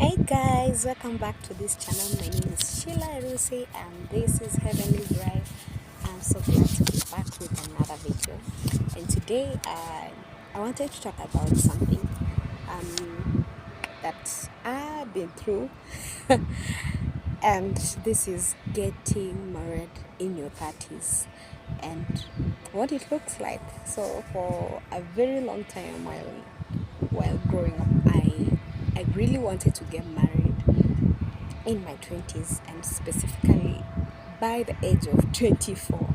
Hey guys, welcome back to this channel. My name is Sheila Rusi and this is Heavenly Drive. I'm so glad to be back with another video. And today I wanted to talk about something that I've been through and this is getting married in your 30s and what it looks like. So for a very long time while growing up, I really wanted to get married in my 20s and specifically by the age of 24,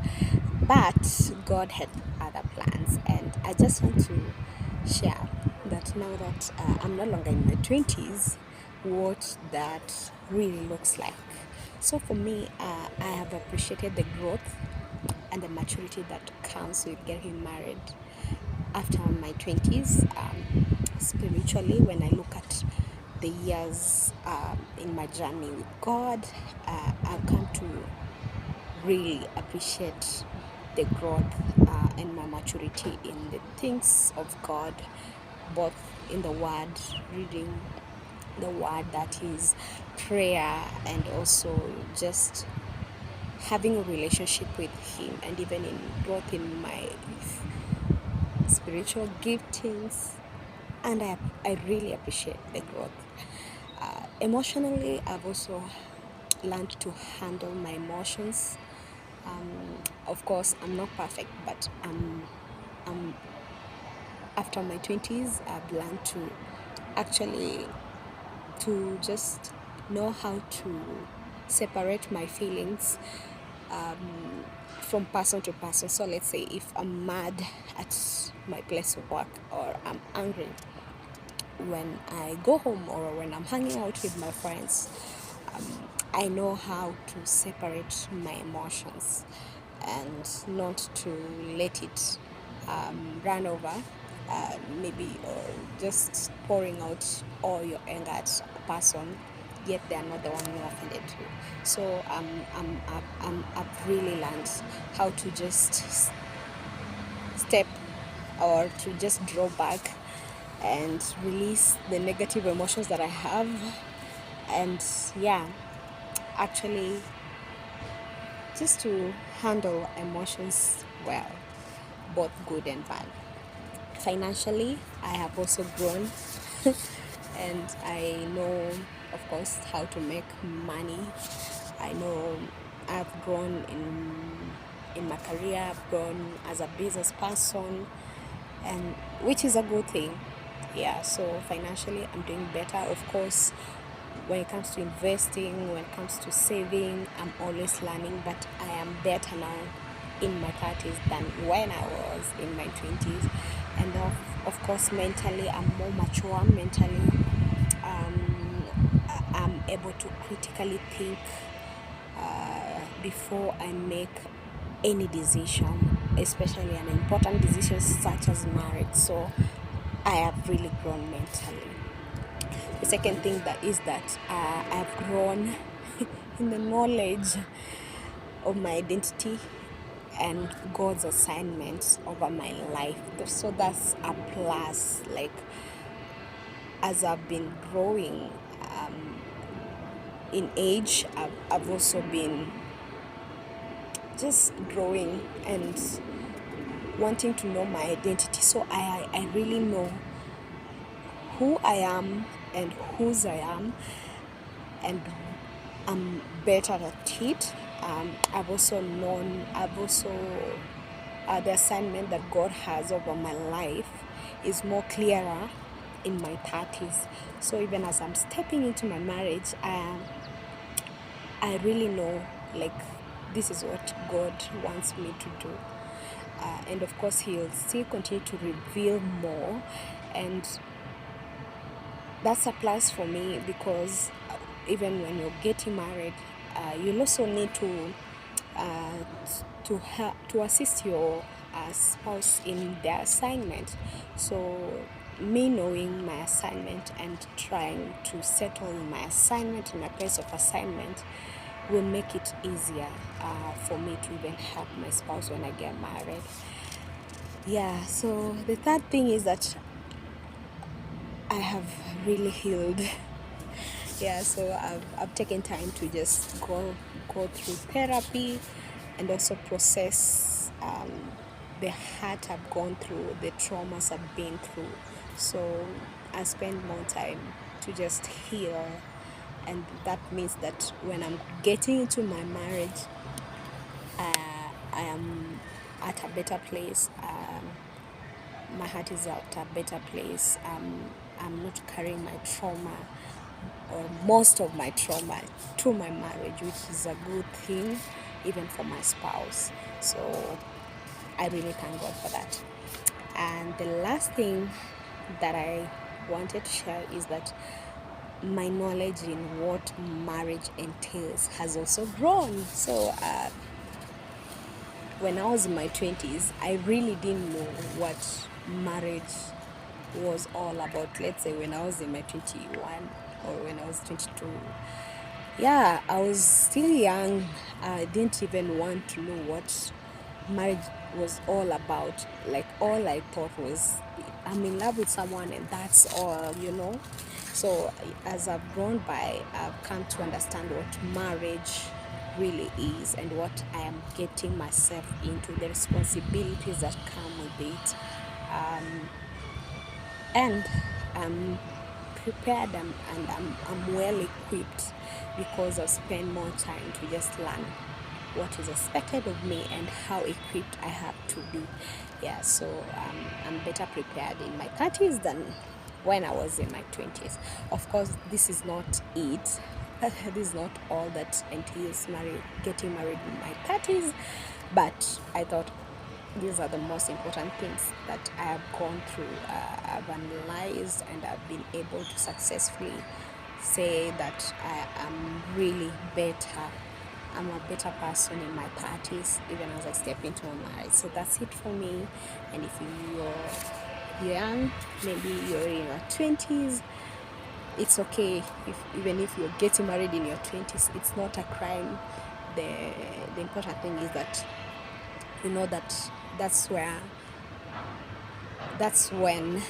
but God had other plans, and I just want to share that now that I'm no longer in my 20s, what that really looks like. So for me, I have appreciated the growth and the maturity that comes with getting married after my 20s. Spiritually, when I look at the years in my journey with God, I've come to really appreciate the growth and my maturity in the things of God, both in the Word, reading the Word, that is prayer, and also just having a relationship with Him, and even in growth in my spiritual giftings. And I really appreciate the growth. Emotionally, I've also learned to handle my emotions. Of course, I'm not perfect, but I'm after my 20s, I've learned to actually to just know how to separate my feelings from person to person. So let's say if I'm mad at my place of work or I'm angry when I go home or when I'm hanging out with my friends, I know how to separate my emotions and not to let it run over, maybe, or just pouring out all your anger at a person, yet they are not the one you offended to. So I've really learned how to just step or to just draw back and release the negative emotions that I have, and yeah, actually just to handle emotions well, both good and bad. Financially, I have also grown and I know, of course, how to make money. I know I've grown in my career, I've grown as a business person, and which is a good thing. Yeah, so financially I'm doing better. Of course, when it comes to investing, when it comes to saving, I'm always learning, but I am better now in my 30s than when I was in my 20s. And of course, mentally, I'm more mature. Mentally, I'm able to critically think before I make any decision, especially an important decision such as marriage. So I have really grown mentally. The second thing that I've grown in the knowledge of my identity and God's assignments over my life. So that's a plus. Like, as I've been growing in age, I've also been just growing and wanting to know my identity. So I really know who I am and whose I am, and I'm better at it. I've also the assignment that God has over my life is more clearer in my 30s. So even as I'm stepping into my marriage, I really know, like, this is what God wants me to do. And of course, He'll still continue to reveal more. And that's a plus for me because even when you're getting married, you'll also need to assist your spouse in their assignment. So me knowing my assignment and trying to settle in my assignment, in my place of assignment, will make it easier for me to even help my spouse when I get married. Yeah, so the third thing is that I have really healed Yeah, so I've taken time to just go through therapy and also process the hurt I've gone through, the traumas I've been through. So I spend more time to just heal, and that means that when I'm getting into my marriage, I am at a better place. My heart is at a better place. I'm not carrying my trauma or most of my trauma to my marriage, which is a good thing, even for my spouse. So I really thank God for that. And the last thing that I wanted to share is that my knowledge in what marriage entails has also grown. So when I was in my 20s, I really didn't know what marriage was all about. Let's say when I was in my 21 or when I was 22. Yeah, I was still young. I didn't even want to know what marriage was all about. Like, all I thought was I'm in love with someone and that's all. So as I've grown by, I've come to understand what marriage really is and what I am getting myself into, the responsibilities that come with it. And I'm prepared and I'm well equipped because I've spent more time to just learn what is expected of me and how equipped I have to be. Yeah, so I'm better prepared in my 30s than when I was in my 20s. Of course, this is not it. This is not all that entails getting married in my 30s, but I thought these are the most important things that I have gone through. I've analyzed and I've been able to successfully say that I am really better. I'm a better person in my 30s, even as I step into my marriage. So that's it for me. And if you're young, maybe you're in your 20s, it's okay. Even if you're getting married in your 20s, it's not a crime. The important thing is that you know that that's when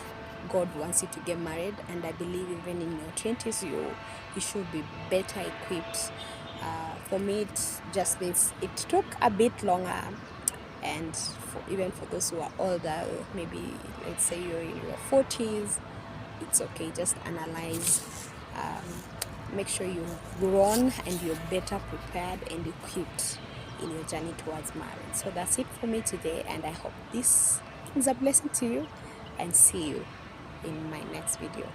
God wants you to get married. And I believe even in your 20s you should be better equipped. For me, it's just this, it took a bit longer. And even for those who are older, maybe let's say you're in your 40s, it's okay. Just analyze, make sure you've grown and you're better prepared and equipped in your journey towards marriage. So that's it for me today, and I hope this is a blessing to you, and see you in my next video.